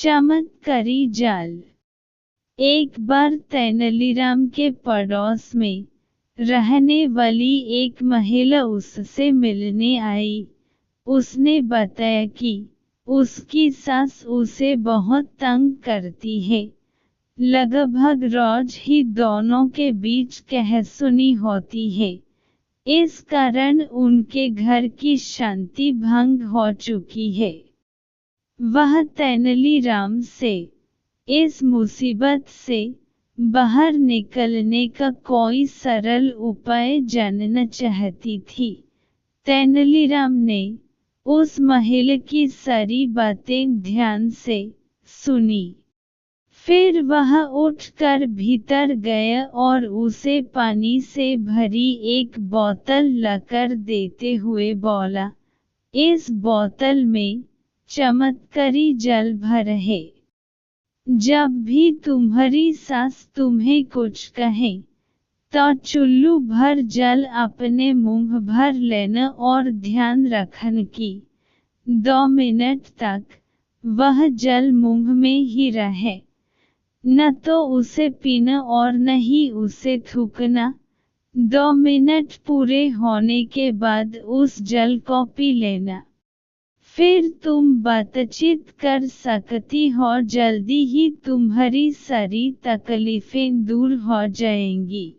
चमत्कारी जाल। एक बार तेनालीराम के पड़ोस में रहने वाली एक महिला उससे मिलने आई। उसने बताया कि उसकी सास उसे बहुत तंग करती है। लगभग रोज ही दोनों के बीच कहासुनी होती है। इस कारण उनके घर की शांति भंग हो चुकी है। वह तेनालीराम से इस मुसीबत से बाहर निकलने का कोई सरल उपाय जानना चाहती थी। तेनालीराम ने उस महिला की सारी बातें ध्यान से सुनी। फिर वह उठकर भीतर गया और उसे पानी से भरी एक बोतल लाकर देते हुए बोला, इस बोतल में चमत्कारी जल भर है। जब भी तुम्हारी सास तुम्हें कुछ कहे तो चुल्लू भर जल अपने मुंह भर लेना और ध्यान रखना कि 2 मिनट तक वह जल मुंह में ही रहे। न तो उसे पीना और न ही उसे थूकना। 2 मिनट पूरे होने के बाद उस जल को पी लेना। फिर तुम बातचीत कर सकती हो। जल्दी ही तुम्हारी सारी तकलीफें दूर हो जाएंगी।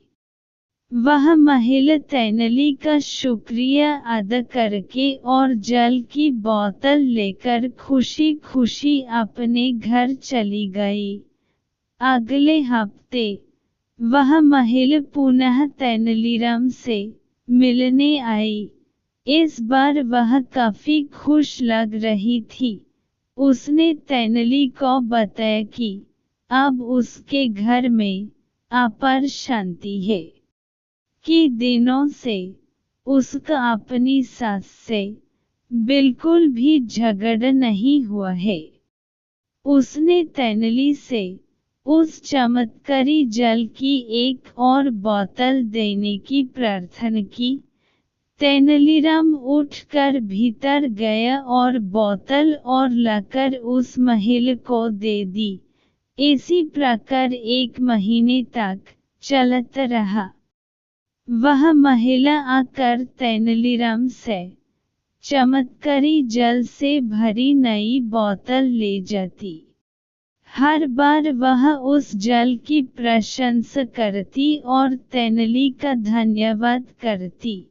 वह महिला तेनाली का शुक्रिया अदा करके और जल की बोतल लेकर खुशी खुशी अपने घर चली गई। अगले हफ्ते वह महिला पुनः तेनालीराम से मिलने आई। इस बार वह काफी खुश लग रही थी। उसने तेनाली को बताया कि अब उसके घर में अपार शांति है, कि दिनों से उसका अपनी सास से बिल्कुल भी झगड़ा नहीं हुआ है। उसने तेनाली से उस चमत्कारी जल की एक और बोतल देने की प्रार्थना की। तेनालीराम उठकर भीतर गया और बोतल और लाकर उस महिला को दे दी। इसी प्रकार 1 महीने तक चलता रहा। वह महिला आकर तेनालीराम से चमत्कारी जल से भरी नई बोतल ले जाती। हर बार वह उस जल की प्रशंसा करती और तेनाली का धन्यवाद करती।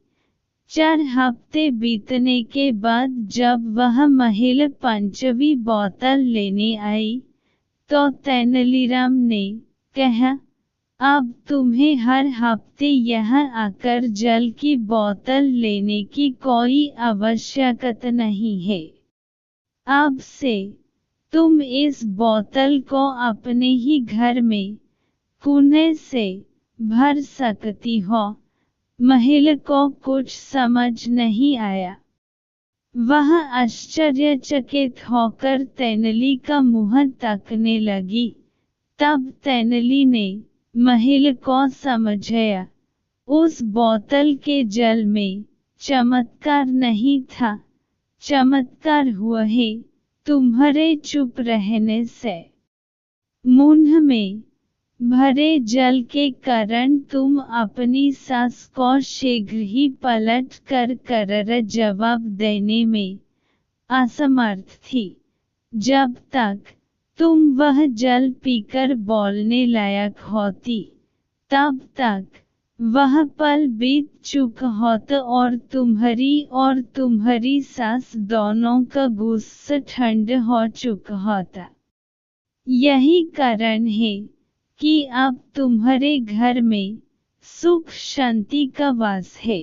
4 हफ्ते बीतने के बाद जब वह महिला 5वीं बोतल लेने आई, तो तेनालीराम ने कहा, अब तुम्हें हर हफ्ते यहाँ आकर जल की बोतल लेने की कोई आवश्यकता नहीं है। अब से तुम इस बोतल को अपने ही घर में कुएं से भर सकती हो। महिला को कुछ समझ नहीं आया। वह आश्चर्यचकित होकर तेनाली का मुंह ताकने लगी। तब तेनाली ने महिला को समझाया, उस बोतल के जल में चमत्कार नहीं था, चमत्कार हुआ है तुम्हारे चुप रहने से। मुंह में भरे जल के कारण तुम अपनी सास को शीघ्र ही पलट कर करारा जवाब देने में असमर्थ थी। जब तक तुम वह जल पीकर बोलने लायक होती, तब तक वह पल बीत चुका होता और तुम्हारी सास दोनों का गुस्सा ठंडा हो चुका होता। यही कारण है कि अब तुम्हारे घर में सुख शांति का वास है।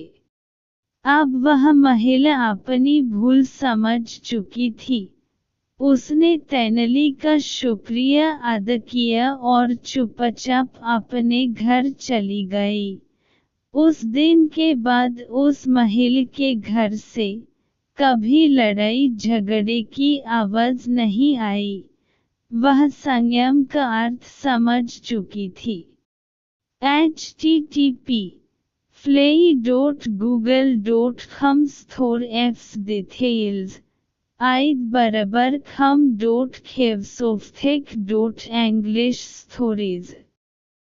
अब वह महिला अपनी भूल समझ चुकी थी। उसने तेनाली का शुक्रिया अदा किया और चुपचाप अपने घर चली गई। उस दिन के बाद उस महिला के घर से कभी लड़ाई झगड़े की आवाज नहीं आई। वह संयम का अर्थ समझ चुकी थी। http://play.google.com/fdetails आइद बराबर खम डोट खेवसोफ्थिक डोट एंग्लिश स्टोरीज